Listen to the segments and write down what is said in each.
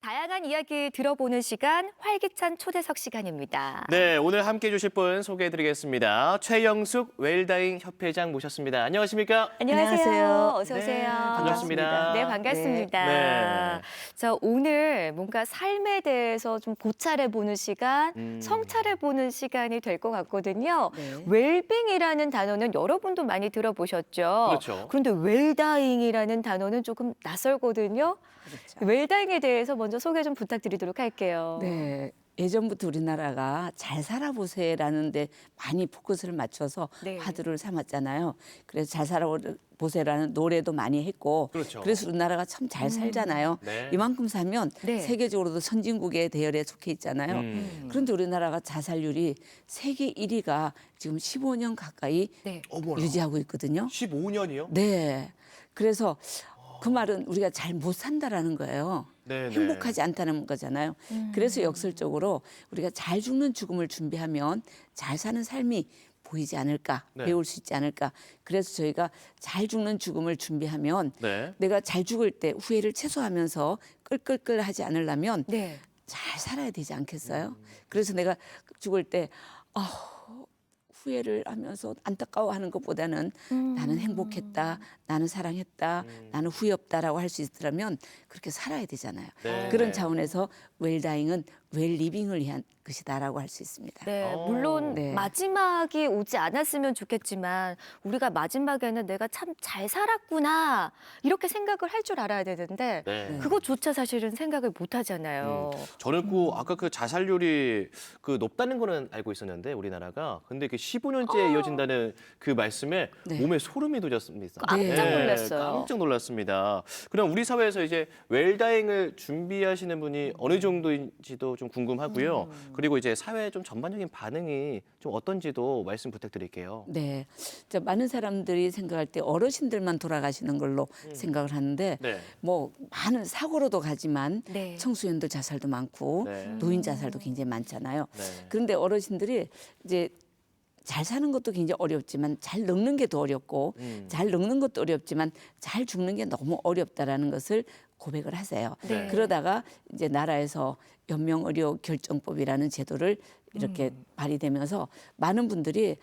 다양한 이야기 들어보는 시간, 활기찬 초대석 시간입니다. 네, 오늘 함께해 주실 분 소개해드리겠습니다. 최영숙 웰다잉 협회장 모셨습니다. 안녕하십니까? 안녕하세요. 어서 네, 오세요. 반갑습니다. 네, 반갑습니다. 네. 자, 오늘 뭔가 삶에 대해서 좀 고찰해보는 시간, 성찰해보는 시간이 될 것 같거든요. 네. 웰빙이라는 단어는 여러분도 많이 들어보셨죠? 그렇죠. 그런데 웰다잉이라는 단어는 조금 낯설거든요. 그렇죠. 웰다잉에 대해서 먼저 소개 좀 부탁드리도록 할게요. 네. 예전부터 우리나라가 잘 살아보세요라는 데 많이 포커스를 맞춰서 네. 화두를 삼았잖아요. 그래서 잘 살아보세요라는 노래도 많이 했고 그렇죠. 그래서 우리나라가 참 잘 살잖아요. 네. 이만큼 살면 네. 세계적으로도 선진국의 대열에 속해 있잖아요. 그런데 우리나라가 자살률이 세계 1위가 지금 15년 가까이 네. 어머나. 유지하고 있거든요. 15년이요? 네. 그래서 그 말은 우리가 잘 못 산다라는 거예요. 네, 네. 행복하지 않다는 거잖아요. 그래서 역설적으로 우리가 잘 죽는 죽음을 준비하면 잘 사는 삶이 보이지 않을까, 네. 배울 수 있지 않을까. 그래서 저희가 잘 죽는 죽음을 준비하면 네. 내가 잘 죽을 때 후회를 최소화하면서 끌끌끌 하지 않으려면 네. 잘 살아야 되지 않겠어요? 그래서 내가 죽을 때 후회를 하면서 안타까워하는 것보다는 나는 행복했다, 나는 사랑했다, 나는 후회 없다라고 할 수 있더라면 그렇게 살아야 되잖아요. 네. 그런 네. 차원에서 웰다잉은 웰리빙을 위한 것이다라고 할 수 있습니다. 네, 오. 물론 네. 마지막이 오지 않았으면 좋겠지만 우리가 마지막에는 내가 참 잘 살았구나 이렇게 생각을 할 줄 알아야 되는데 네. 그것조차 사실은 생각을 못 하잖아요. 저는 아까 그 자살률이 높다는 거는 알고 있었는데 우리나라가 근데 그 15년째 이어진다는 그 말씀에 네. 몸에 소름이 돋았습니다. 깜짝 놀랐어요. 깜짝 놀랐습니다. 그럼 우리 사회에서 이제 웰다잉을 준비하시는 분이 어느 정도인지도 좀 궁금하고요. 그리고 이제 사회 좀 전반적인 반응이 좀 어떤지도 말씀 부탁드릴게요. 네, 많은 사람들이 생각할 때 어르신들만 돌아가시는 걸로 생각을 하는데 네. 뭐 많은 사고로도 가지만 네. 청소년들 자살도 많고 네. 노인 자살도 굉장히 많잖아요. 네. 그런데 어르신들이 이제 잘 사는 것도 굉장히 어렵지만 잘 늙는 게 더 어렵고 잘 늙는 것도 어렵지만 잘 죽는 게 너무 어렵다라는 것을 고백을 하세요. 네. 그러다가 이제 나라에서 연명의료 결정법이라는 제도를 이렇게 발의되면서 많은 분들이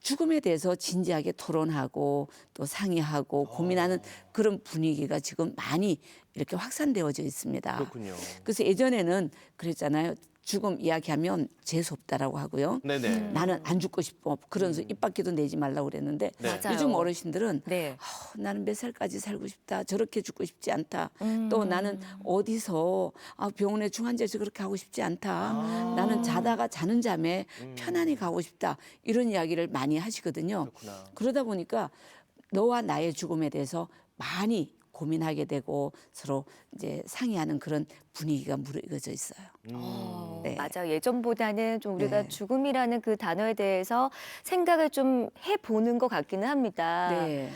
죽음에 대해서 진지하게 토론하고 또 상의하고 고민하는 그런 분위기가 지금 많이 이렇게 확산되어져 있습니다. 그렇군요. 그래서 예전에는 그랬잖아요. 죽음 이야기하면 재수 없다라고 하고요. 네네. 나는 안 죽고 싶어. 그러면서 입 밖에도 내지 말라고 그랬는데 네. 맞아요. 요즘 어르신들은 네. 나는 몇 살까지 살고 싶다. 저렇게 죽고 싶지 않다. 또 나는 어디서 병원에 중환자에서 그렇게 하고 싶지 않다. 나는 자다가 자는 잠에 편안히 가고 싶다. 이런 이야기를 많이 하시거든요. 그렇구나. 그러다 보니까 너와 나의 죽음에 대해서 많이 고민하게 되고 서로 이제 상의하는 그런 분위기가 무르익어져 있어요. 네. 맞아요. 예전보다는 좀 우리가 네. 죽음이라는 그 단어에 대해서 생각을 좀 해보는 것 같기는 합니다. 네.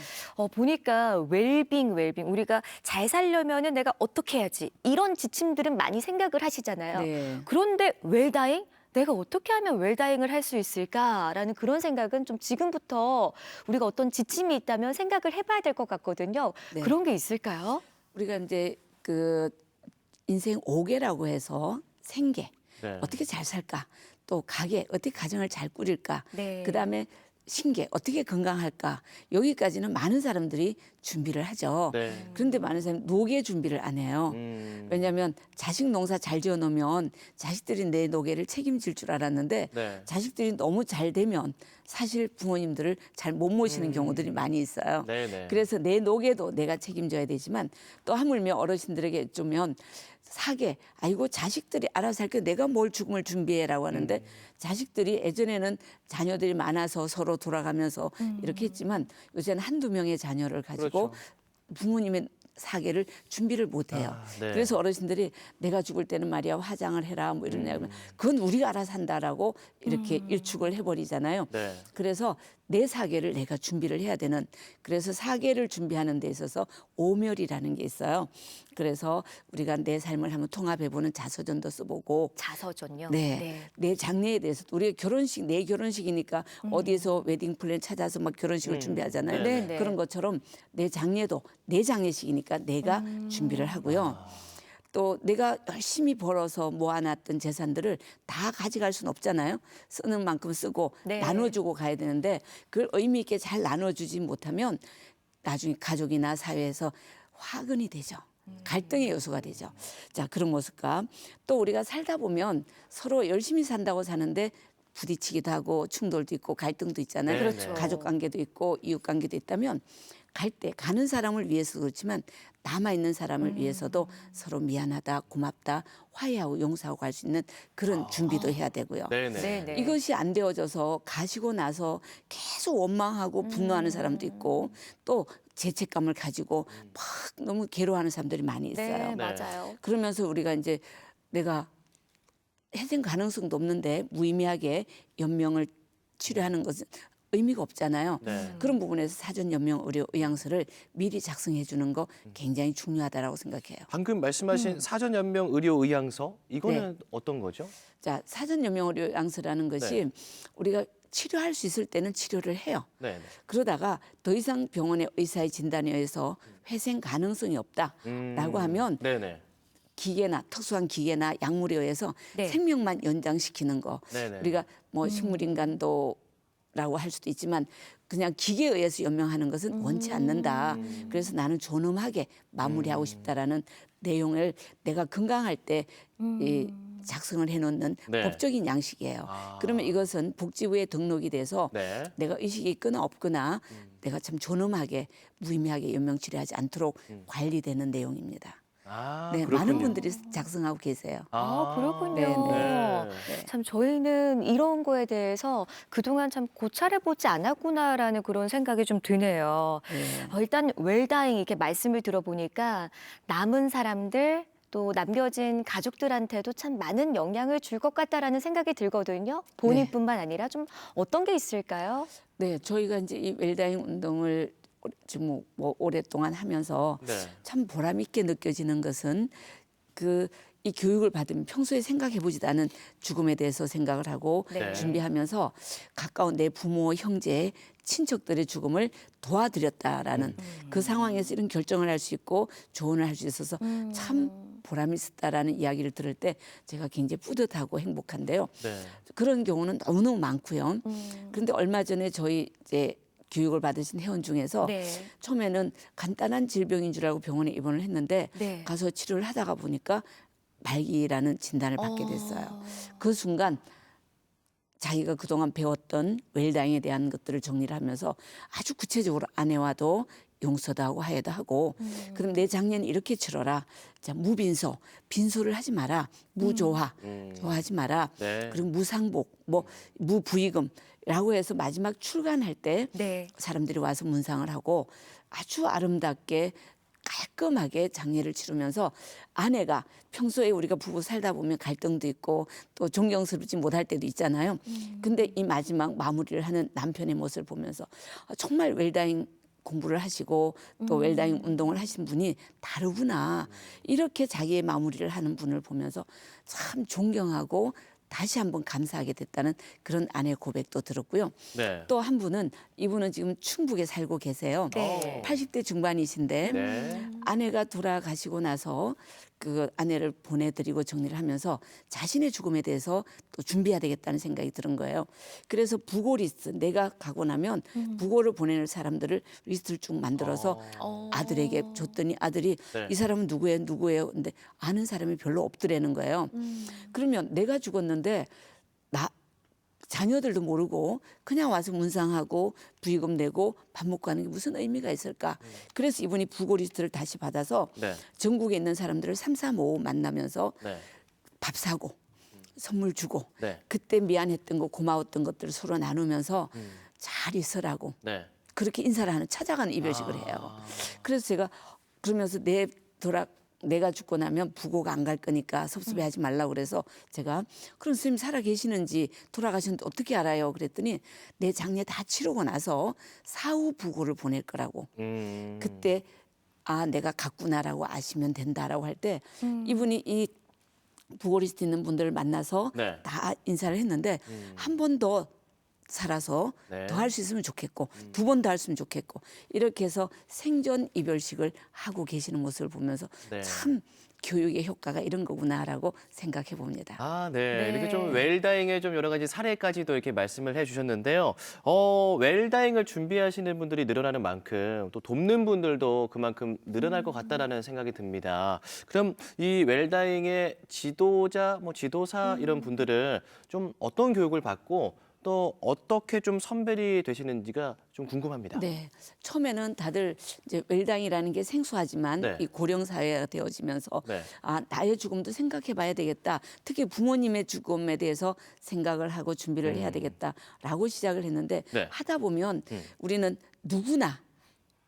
보니까 웰빙 우리가 잘 살려면은 내가 어떻게 해야지 이런 지침들은 많이 생각을 하시잖아요. 네. 그런데 웰다잉? 내가 어떻게 하면 웰다잉을 할 수 있을까라는 그런 생각은 좀 지금부터 우리가 어떤 지침이 있다면 생각을 해봐야 될 것 같거든요. 네. 그런 게 있을까요? 우리가 이제 그 인생 5개라고 해서 생계 네. 어떻게 잘 살까, 또 가계 어떻게 가정을 잘 꾸릴까, 네. 그다음에 신계 어떻게 건강할까, 여기까지는 많은 사람들이 준비를 하죠. 네. 그런데 많은 사람이 노계 준비를 안 해요. 왜냐하면 자식 농사 잘 지어놓으면 자식들이 내 노계를 책임질 줄 알았는데 네. 자식들이 너무 잘 되면 사실 부모님들을 잘 못 모시는 경우들이 많이 있어요. 네네. 그래서 내 노계도 내가 책임져야 되지만 또 하물며 어르신들에게 주면 사계, 아이고 자식들이 알아서 할게 내가 뭘 죽음을 준비해라고 하는데 자식들이 예전에는 자녀들이 많아서 서로 돌아가면서 이렇게 했지만 요새는 한두 명의 자녀를 가지고 그렇죠. 부모님의 사계를 준비를 못 해요. 아, 네. 그래서 어르신들이 내가 죽을 때는 말이야 화장을 해라 뭐 이러냐면 그건 우리가 알아서 한다라고 이렇게 일축을 해버리잖아요. 네. 그래서 내 사계를 내가 준비를 해야 되는, 그래서 사계를 준비하는 데 있어서 오멸이라는 게 있어요. 그래서 우리가 내 삶을 한번 통합해보는 자서전도 써보고 자서전요. 네. 내 장래에 대해서 우리가 결혼식, 내 결혼식이니까 어디에서 웨딩 플랜 찾아서 막 결혼식을 준비하잖아요. 네, 네. 그런 것처럼 내 장래도 내 장례식이니까 내가 준비를 하고요. 또 내가 열심히 벌어서 모아놨던 재산들을 다 가져갈 수는 없잖아요. 쓰는 만큼 쓰고 네. 나눠주고 가야 되는데 그걸 의미 있게 잘 나눠주지 못하면 나중에 가족이나 사회에서 화근이 되죠. 갈등의 요소가 되죠. 자, 그런 모습과 또 우리가 살다 보면 서로 열심히 산다고 사는데 부딪히기도 하고 충돌도 있고 갈등도 있잖아요. 네, 그렇죠. 가족 관계도 있고 이웃 관계도 있다면 갈 때 가는 사람을 위해서도 그렇지만 남아 있는 사람을 위해서도 서로 미안하다, 고맙다, 화해하고 용서하고 갈 수 있는 그런 준비도 해야 되고요. 네네. 네네. 이것이 안 되어져서 가시고 나서 계속 원망하고 분노하는 사람도 있고 또 죄책감을 가지고 막 너무 괴로워하는 사람들이 많이 있어요. 네, 맞아요. 그러면서 우리가 이제 내가 회생 가능성도 없는데 무의미하게 연명을 치료하는 것은 의미가 없잖아요. 네. 그런 부분에서 사전 연명 의료 의향서를 미리 작성해 주는 거 굉장히 중요하다라고 생각해요. 방금 말씀하신 사전 연명 의료 의향서 이거는 어떤 거죠? 자, 사전 연명 의료 의향서라는 것이 네. 우리가 치료할 수 있을 때는 치료를 해요. 네. 그러다가 더 이상 병원의 의사의 진단에 의해서 회생 가능성이 없다라고 하면 네네. 기계나 특수한 기계나 약물에 의해서 네. 생명만 연장시키는 거. 네네. 우리가 뭐 식물인간도라고 할 수도 있지만 그냥 기계에 의해서 연명하는 것은 원치 않는다. 그래서 나는 존엄하게 마무리하고 싶다라는 내용을 내가 건강할 때 이 작성을 해놓는 네. 법적인 양식이에요. 아. 그러면 이것은 복지부에 등록이 돼서 네. 내가 의식이 있거나 없거나 내가 참 존엄하게 무의미하게 연명 치료하지 않도록 관리되는 내용입니다. 아, 네, 그렇군요. 많은 분들이 작성하고 계세요. 아, 그렇군요. 네, 네. 참 저희는 이런 거에 대해서 그동안 참 고찰해 보지 않았구나라는 그런 생각이 좀 드네요. 네. 일단 웰다잉 이렇게 말씀을 들어보니까 남은 사람들 또 남겨진 가족들한테도 참 많은 영향을 줄 것 같다라는 생각이 들거든요. 본인뿐만 아니라 좀 어떤 게 있을까요? 네, 저희가 이제 이 웰다잉 운동을 지금 뭐 오랫동안 하면서 네. 참 보람 있게 느껴지는 것은 이 교육을 받으면 평소에 생각해 보지도 않은 죽음에 대해서 생각을 하고 네. 준비하면서 가까운 내 부모, 형제, 친척들의 죽음을 도와드렸다라는 그 상황에서 이런 결정을 할 수 있고 조언을 할 수 있어서 참 보람이 있었다라는 이야기를 들을 때 제가 굉장히 뿌듯하고 행복한데요. 네. 그런 경우는 너무너무 많고요. 그런데 얼마 전에 저희 이제 교육을 받으신 회원 중에서 네. 처음에는 간단한 질병인 줄 알고 병원에 입원을 했는데 네. 가서 치료를 하다가 보니까 말기라는 진단을 받게 됐어요. 그 순간 자기가 그동안 배웠던 웰다잉에 대한 것들을 정리를 하면서 아주 구체적으로 아내와도 용서도 하고 화해도 하고 그럼 내 장례는 이렇게 치러라. 자, 무빈소, 빈소를 하지 마라. 무조화, 좋아하지 마라. 네. 그리고 무상복, 뭐 무부의금이라고 해서 마지막 출간할 때 네. 사람들이 와서 문상을 하고 아주 아름답게 깔끔하게 장례를 치르면서 아내가 평소에 우리가 부부 살다 보면 갈등도 있고 또 존경스럽지 못할 때도 있잖아요. 근데 이 마지막 마무리를 하는 남편의 모습을 보면서 정말 웰다잉 공부를 하시고 또 웰다잉 운동을 하신 분이 다르구나. 이렇게 자기의 마무리를 하는 분을 보면서 참 존경하고 다시 한번 감사하게 됐다는 그런 아내의 고백도 들었고요. 네. 또 한 분은 이분은 지금 충북에 살고 계세요. 네. 80대 중반이신데 네. 아내가 돌아가시고 나서 그 아내를 보내드리고 정리를 하면서 자신의 죽음에 대해서 또 준비해야 되겠다는 생각이 들은 거예요. 그래서 부고 리스트, 내가 가고 나면 부고를 보내는 사람들을 리스트를 쭉 만들어서 아들에게 줬더니 아들이 네. 이 사람은 누구예요? 근데 아는 사람이 별로 없더라는 거예요. 그러면 내가 죽었는데 자녀들도 모르고 그냥 와서 문상하고 부의금 내고 밥 먹고 하는 게 무슨 의미가 있을까? 그래서 이분이 부고 리스트를 다시 받아서 네. 전국에 있는 사람들을 3, 4, 5 만나면서 네. 밥 사고 선물 주고 네. 그때 미안했던 거 고마웠던 것들을 서로 나누면서 잘 있으라고 네. 그렇게 인사를 하는 찾아가는 이별식을 해요. 그래서 제가 그러면서 내가 죽고 나면 부고가 안 갈 거니까 섭섭해하지 말라고 그래서 제가 그럼 선생님 살아 계시는지 돌아가셨는데 어떻게 알아요? 그랬더니 내 장례 다 치르고 나서 사후 부고를 보낼 거라고. 그때 내가 갔구나라고 아시면 된다라고 할 때 이분이 이 부고 리스트 있는 분들을 만나서 네. 다 인사를 했는데 한 번 더 살아서 네. 더 할 수 있으면 좋겠고 두 번 더 할 수 있으면 좋겠고 이렇게 해서 생전 이별식을 하고 계시는 모습을 보면서 네. 참 교육의 효과가 이런 거구나라고 생각해 봅니다. 아, 네. 네. 이렇게 좀 웰다잉의 좀 여러 가지 사례까지도 이렇게 말씀을 해주셨는데요. 웰다잉을 준비하시는 분들이 늘어나는 만큼 또 돕는 분들도 그만큼 늘어날 것 같다라는 생각이 듭니다. 그럼 이 웰다잉의 지도자, 지도사 이런 분들은 좀 어떤 교육을 받고 또 어떻게 좀 선별이 되시는지가 좀 궁금합니다. 네, 처음에는 다들 이제 웰당이라는 게 생소하지만 네. 이 고령 사회가 되어지면서 네. 나의 죽음도 생각해봐야 되겠다. 특히 부모님의 죽음에 대해서 생각을 하고 준비를 해야 되겠다라고 시작을 했는데 네. 하다 보면 우리는 누구나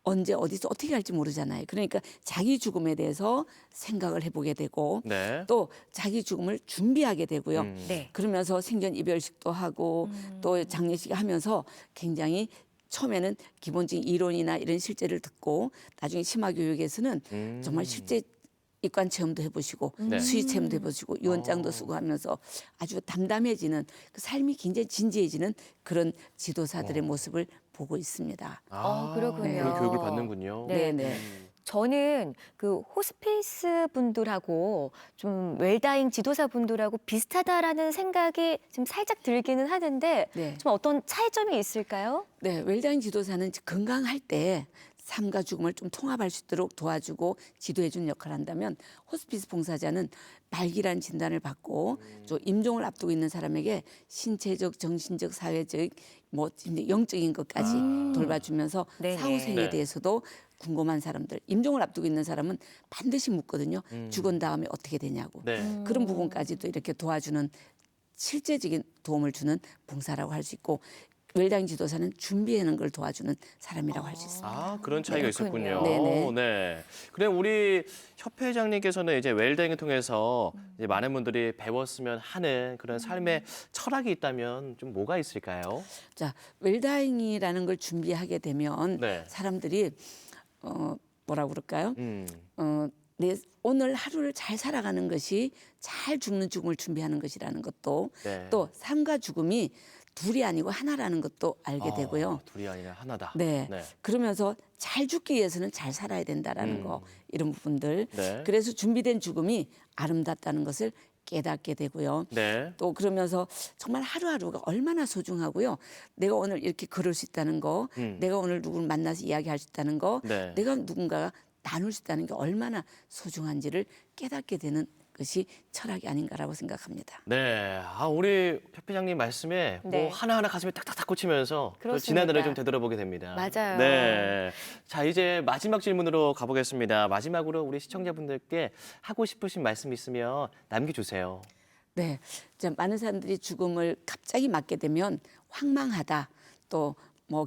언제 어디서 어떻게 할지 모르잖아요. 그러니까 자기 죽음에 대해서 생각을 해보게 되고 네. 또 자기 죽음을 준비하게 되고요. 네. 그러면서 생전 이별식도 하고 또 장례식 하면서 굉장히 처음에는 기본적인 이론이나 이런 실제를 듣고 나중에 심화 교육에서는 정말 실제 입관 체험도 해보시고 네. 수의 체험도 해보시고 유언장도 쓰고 하면서 아주 담담해지는 그 삶이 굉장히 진지해지는 그런 지도사들의 모습을 보고 있습니다. 그렇군요. 그런 교육을 받는군요. 네. 네. 저는 그 호스피스 분들하고 좀 웰다잉 지도사 분들하고 비슷하다라는 생각이 좀 살짝 들기는 하는데 네. 좀 어떤 차이점이 있을까요? 네, 웰다잉 지도사는 건강할 때 삶과 죽음을 좀 통합할 수 있도록 도와주고 지도해주는 역할을 한다면 호스피스 봉사자는 말기란 진단을 받고 또 임종을 앞두고 있는 사람에게 신체적, 정신적, 사회적, 영적인 것까지 돌봐주면서 네네. 사후 생에 네. 대해서도 궁금한 사람들, 임종을 앞두고 있는 사람은 반드시 묻거든요. 죽은 다음에 어떻게 되냐고. 네. 그런 부분까지도 이렇게 도와주는 실제적인 도움을 주는 봉사라고 할 수 있고 웰다잉 지도사는 준비하는 걸 도와주는 사람이라고 할 수 있습니다. 아, 그런 차이가 그렇군요. 있었군요. 네네. 네. 그럼 우리 협회장님께서는 이제 웰다잉을 통해서 이제 많은 분들이 배웠으면 하는 그런 삶의 철학이 있다면 좀 뭐가 있을까요? 자, 웰다잉이라는 걸 준비하게 되면 네. 사람들이 뭐라 그럴까요? 내 오늘 하루를 잘 살아가는 것이 잘 죽는 죽음을 준비하는 것이라는 것도 네. 또 삶과 죽음이 둘이 아니고 하나라는 것도 알게 되고요. 둘이 아니라 하나다. 네. 그러면서 잘 죽기 위해서는 잘 살아야 된다라는 거 이런 부분들. 네. 그래서 준비된 죽음이 아름답다는 것을 깨닫게 되고요. 네. 또 그러면서 정말 하루하루가 얼마나 소중하고요. 내가 오늘 이렇게 걸을 수 있다는 거, 내가 오늘 누구를 만나서 이야기할 수 있다는 거, 네. 내가 누군가가 나눌 수 있다는 게 얼마나 소중한지를 깨닫게 되는 것이 철학이 아닌가라고 생각합니다. 네. 우리 협회장님 말씀에 네. 하나하나 가슴에 딱딱딱 꽂히면서 또 그렇습니다. 지난날을 좀 되돌아보게 됩니다. 맞아요. 네. 자, 이제 마지막 질문으로 가보겠습니다. 마지막으로 우리 시청자분들께 하고 싶으신 말씀 있으면 남겨주세요. 네, 많은 사람들이 죽음을 갑자기 맞게 되면 황망하다, 또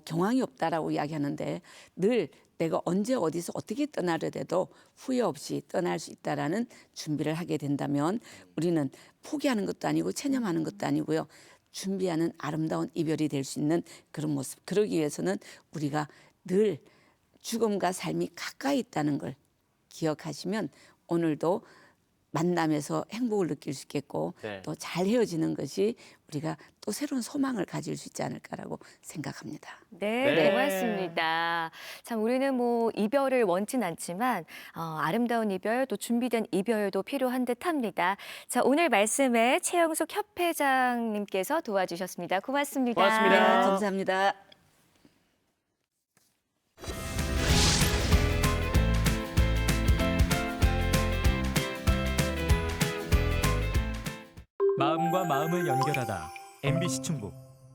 경황이 없다라고 이야기하는데 늘 내가 언제 어디서 어떻게 떠나려도 후회 없이 떠날 수 있다라는 준비를 하게 된다면 우리는 포기하는 것도 아니고 체념하는 것도 아니고요. 준비하는 아름다운 이별이 될 수 있는 그런 모습. 그러기 위해서는 우리가 늘 죽음과 삶이 가까이 있다는 걸 기억하시면 오늘도 만남에서 행복을 느낄 수 있겠고 네. 또 잘 헤어지는 것이 우리가 또 새로운 소망을 가질 수 있지 않을까라고 생각합니다. 네, 네. 고맙습니다. 참 우리는 이별을 원진 않지만 아름다운 이별 또 준비된 이별도 필요한 듯합니다. 자, 오늘 말씀에 최영숙 협회장님께서 도와주셨습니다. 고맙습니다. 고맙습니다. 네, 감사합니다. 마음과 마음을 연결하다 MBC 충북